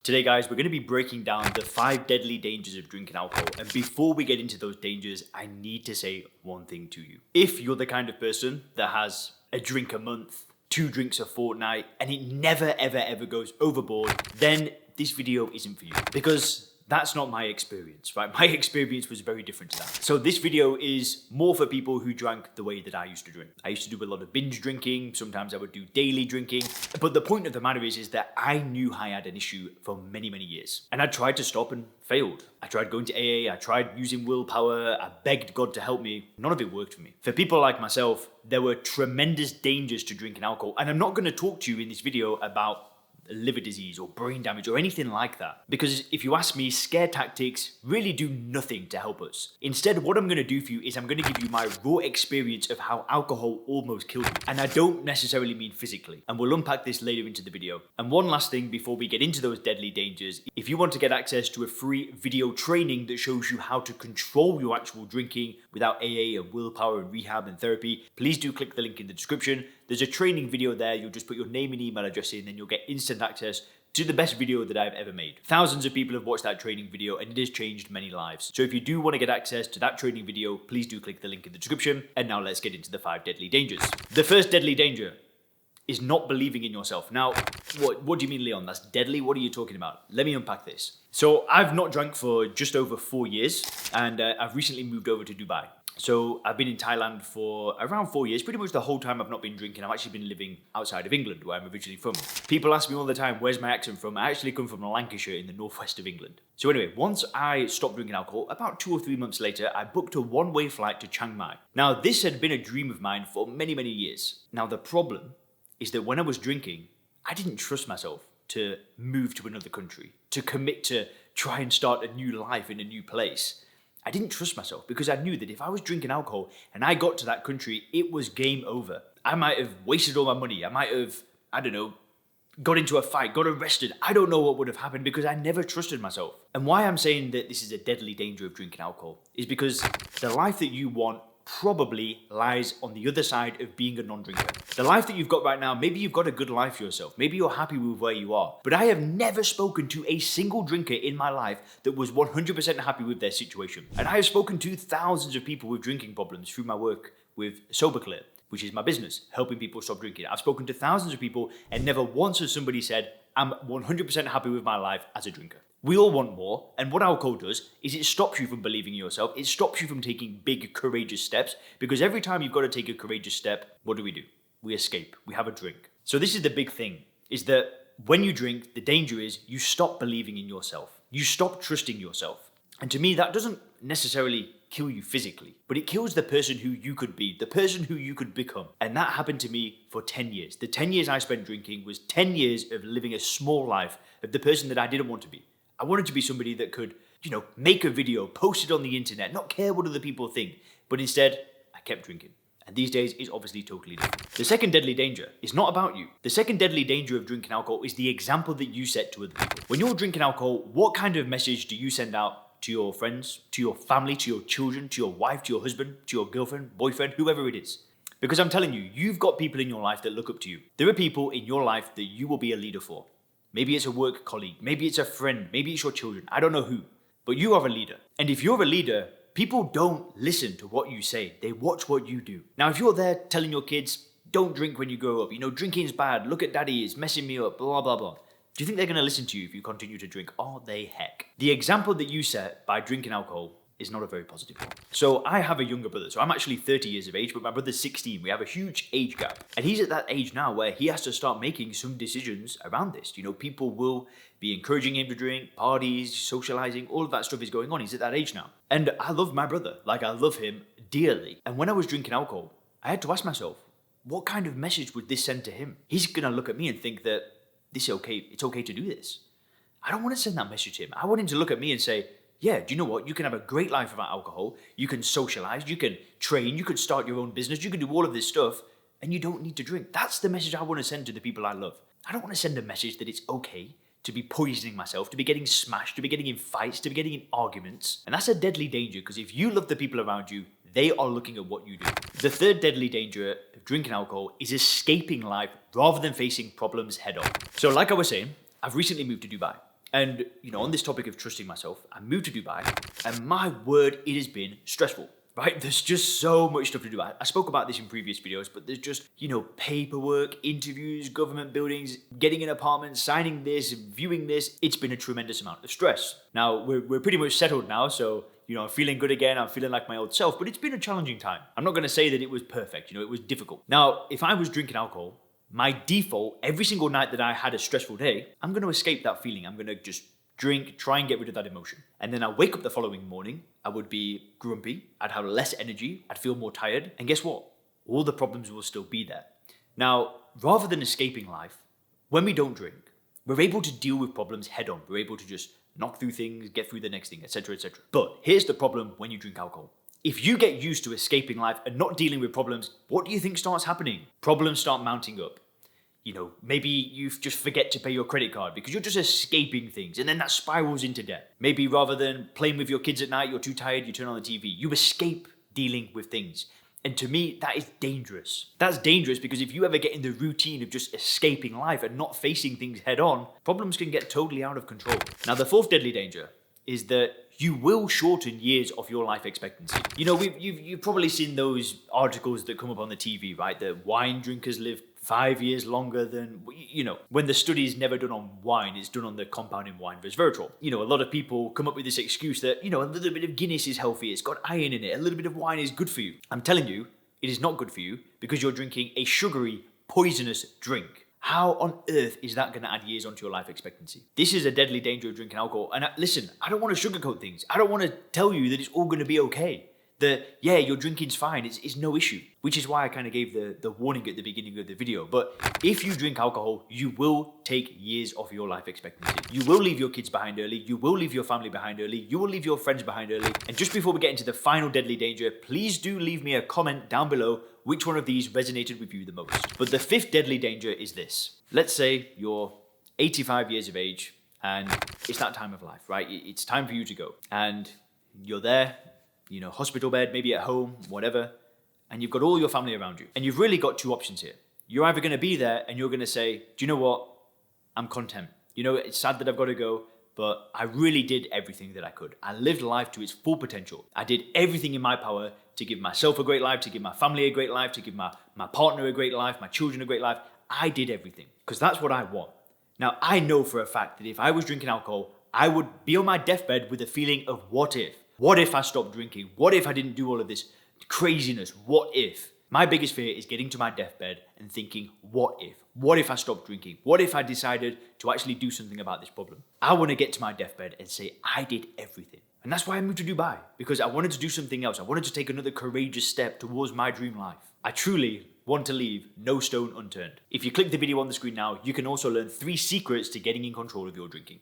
Today, guys, we're going to be breaking down the 5 deadly dangers of drinking alcohol. And before we get into those dangers, I need to say one thing to you. If you're the kind of person that has a drink a month, 2 drinks a fortnight, and it never, ever goes overboard, then this video isn't for you. Because that's not my experience, right? My experience was very different to that. So this video is more for people who drank the way that I used to drink. I used to do a lot of binge drinking. Sometimes I would do daily drinking. But the point of the matter is that I knew I had an issue for many years. And I tried to stop and failed. I tried going to AA. I tried using willpower. I begged God to help me. None of it worked for me. For people like myself, there were tremendous dangers to drinking alcohol. And I'm not going to talk to you in this video about liver disease or brain damage or anything like that. Because if you ask me, scare tactics really do nothing to help us. Instead, what I'm going to do for you is I'm going to give you my raw experience of how alcohol almost killed me. And I don't necessarily mean physically. And we'll unpack this later into the video. And one last thing before we get into those deadly dangers, if you want to get access to a free video training that shows you how to control your actual drinking without AA and willpower and rehab and therapy, please do click the link in the description. There's a training video there. You'll just put your name and email address in, and you'll get instant access to the best video that I've ever made. Thousands of people have watched that training video, and it has changed many lives. So if you do want to get access to that training video, please do click the link in the description. And now let's get into the 5 deadly dangers. The first deadly danger is not believing in yourself. Now, what do you mean, Leon? That's deadly? What are you talking about? Let me unpack this. So I've not drank for just over 4 years, and I've recently moved over to Dubai. So I've been in Thailand for around 4 years. Pretty much the whole time I've not been drinking. I've actually been living outside of England, where I'm originally from. People ask me all the time, where's my accent from? I actually come from Lancashire in the northwest of England. So anyway, once I stopped drinking alcohol, about 2 or 3 months later, I booked a one-way flight to Chiang Mai. Now, this had been a dream of mine for many years. Now, the problem is that when I was drinking, I didn't trust myself to move to another country, to commit to try and start a new life in a new place. I didn't trust myself because I knew that if I was drinking alcohol and I got to that country, it was game over. I might have wasted all my money. I might have, I don't know, got into a fight, got arrested. I don't know what would have happened because I never trusted myself. And why I'm saying that this is a deadly danger of drinking alcohol is because the life that you want probably lies on the other side of being a non-drinker. The life that you've got right now, maybe you've got a good life for yourself. Maybe you're happy with where you are. But I have never spoken to a single drinker in my life that was 100% happy with their situation. And I have spoken to thousands of people with drinking problems through my work with SoberClear, which is my business, helping people stop drinking. I've spoken to thousands of people and never once has somebody said, I'm 100% happy with my life as a drinker. We all want more, and what alcohol does is it stops you from believing in yourself. It stops you from taking big, courageous steps, because every time you've got to take a courageous step, what do? We escape. We have a drink. So this is the big thing, is that when you drink, the danger is you stop believing in yourself. You stop trusting yourself. And to me, that doesn't necessarily kill you physically, but it kills the person who you could be, the person who you could become. And that happened to me for 10 years. The 10 years I spent drinking was 10 years of living a small life of the person that I didn't want to be. I wanted to be somebody that could, make a video, post it on the internet, not care what other people think. But instead, I kept drinking. And these days, it's obviously totally different. The second deadly danger is not about you. The second deadly danger of drinking alcohol is the example that you set to other people. When you're drinking alcohol, what kind of message do you send out to your friends, to your family, to your children, to your wife, to your husband, to your girlfriend, boyfriend, whoever it is? Because I'm telling you, you've got people in your life that look up to you. There are people in your life that you will be a leader for. Maybe it's a work colleague, maybe it's a friend, maybe it's your children, I don't know who. But you are a leader. And if you're a leader, people don't listen to what you say. They watch what you do. Now, if you're there telling your kids, don't drink when you grow up, drinking's bad, look at daddy, it's messing me up, blah, blah, blah. Do you think they're going to listen to you if you continue to drink? Oh, they heck. The example that you set by drinking alcohol is not a very positive one. So I have a younger brother. So I'm actually 30 years of age, but my brother's 16. We have a huge age gap. And he's at that age now where he has to start making some decisions around this. People will be encouraging him to drink, parties, socializing, all of that stuff is going on. He's at that age now. And I love my brother. I love him dearly. And when I was drinking alcohol, I had to ask myself, what kind of message would this send to him? He's going to look at me and think that this is okay. It's okay to do this. I don't want to send that message to him. I want him to look at me and say, yeah, do you know what? You can have a great life without alcohol. You can socialize, you can train, you can start your own business, you can do all of this stuff, and you don't need to drink. That's the message I want to send to the people I love. I don't want to send a message that it's okay to be poisoning myself, to be getting smashed, to be getting in fights, to be getting in arguments. And that's a deadly danger, because if you love the people around you, they are looking at what you do. The third deadly danger of drinking alcohol is escaping life rather than facing problems head on. So like I was saying, I've recently moved to Dubai. And, on this topic of trusting myself, I moved to Dubai, and my word, it has been stressful, right? There's just so much stuff to do. I spoke about this in previous videos, but there's just, paperwork, interviews, government buildings, getting an apartment, signing this, viewing this. It's been a tremendous amount of stress. Now, we're pretty much settled now, so, I'm feeling good again. I'm feeling like my old self, but it's been a challenging time. I'm not going to say that it was perfect. It was difficult. Now, if I was drinking alcohol, my default, every single night that I had a stressful day, I'm going to escape that feeling. I'm going to just drink, try and get rid of that emotion. And then I wake up the following morning, I would be grumpy, I'd have less energy, I'd feel more tired. And guess what? All the problems will still be there. Now, rather than escaping life, when we don't drink, we're able to deal with problems head on. We're able to just knock through things, get through the next thing, etc., etc. But here's the problem when you drink alcohol. If you get used to escaping life and not dealing with problems, what do you think starts happening? Problems start mounting up. Maybe you just forget to pay your credit card because you're just escaping things, and then that spirals into debt. Maybe rather than playing with your kids at night, you're too tired, you turn on the TV. You escape dealing with things. And to me, that is dangerous. That's dangerous because if you ever get in the routine of just escaping life and not facing things head on, problems can get totally out of control. Now, the fourth deadly danger is that you will shorten years of your life expectancy. You've probably seen those articles that come up on the TV, right? That wine drinkers live 5 years longer than, when the study is never done on wine, it's done on the compound in wine resveratrol. A lot of people come up with this excuse that, a little bit of Guinness is healthy, it's got iron in it, a little bit of wine is good for you. I'm telling you, it is not good for you because you're drinking a sugary, poisonous drink. How on earth is that going to add years onto your life expectancy? This is a deadly danger of drinking alcohol. And listen, I don't want to sugarcoat things. I don't want to tell you that it's all going to be okay. That, your drinking's fine, it's no issue. Which is why I kind of gave the warning at the beginning of the video. But if you drink alcohol, you will take years off your life expectancy. You will leave your kids behind early. You will leave your family behind early. You will leave your friends behind early. And just before we get into the final deadly danger, please do leave me a comment down below which one of these resonated with you the most. But the fifth deadly danger is this. Let's say you're 85 years of age and it's that time of life, right? It's time for you to go. And you're there, hospital bed, maybe at home, whatever, and you've got all your family around you. And you've really got two options here. You're either going to be there and you're going to say, do you know what? I'm content. It's sad that I've got to go, but I really did everything that I could. I lived life to its full potential. I did everything in my power to give myself a great life, to give my family a great life, to give my partner a great life, my children a great life. I did everything because that's what I want. Now, I know for a fact that if I was drinking alcohol, I would be on my deathbed with a feeling of what if? What if I stopped drinking? What if I didn't do all of this craziness? What if? My biggest fear is getting to my deathbed and thinking, what if? What if I stopped drinking? What if I decided to actually do something about this problem? I want to get to my deathbed and say, I did everything. And that's why I moved to Dubai, because I wanted to do something else. I wanted to take another courageous step towards my dream life. I truly want to leave no stone unturned. If you click the video on the screen now, you can also learn 3 secrets to getting in control of your drinking.